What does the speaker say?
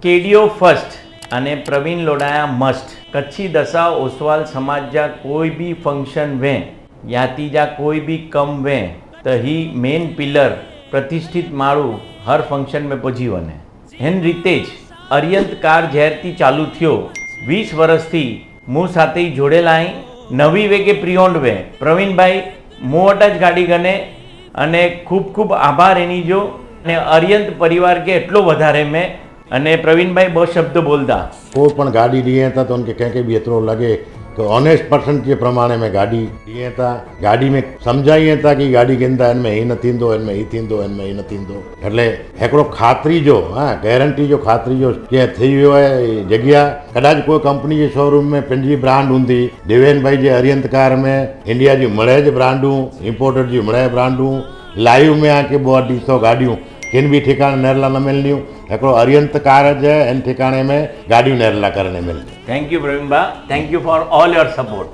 केडियो first अने Praveen लोडाया must कच्छी दशा ओसवाल समाज जा कोई भी फंक्शन वे याती जा कोई भी कम वे तो ही मेन पिलर प्रतिष्ठित मारू हर फंक्शन में पहुंची वने हेन रीतेज अरियंत कार जहरती चालू थियो 20 वर्ष थी मु साथे जोड़ेलाई नवी वेगे प्रियोंड वे प्रवीण भाई मुवट ज गाड़ी गने अने खूब खूब आभार एनी जो ने अरियंत परिवार के एटलो वधारे में अने प्रवीण भाई बहुत शब्द बोलता कोई पण गाड़ी लिए था तो उनके कहीं भी एतरो लगे तो ऑनेस्ट पर्सन के प्रमाणे में गाड़ी लिए था गाड़ी में समझाइए था कि गाड़ी केंदा इनमें ही न थींदो इनमें ही थींदो इनमें ही न थींदो એટલે એકડો ખાતરી જો हाँ गारंटी जो खातरी जो के थी वियो है जगह कदाच कोई कंपनी के शोरूम में पंहिंजी ब्रांड हूंदी देवेन भाई जे अरियंत कार में इंडिया जी मड़े ज ब्रांडूं इंपोर्टेड जी मड़े ब्रांडूं लाइव में आके बहुत 200 गाड़ियों किन भी ठिकाने नेरला न मिलनियूं हिकिड़ो अरियंत कार है इन ठिकाने में गाड़ियूं नेरला करने मिलनी। थैंक यू प्रवीण भा, thank you for all your support.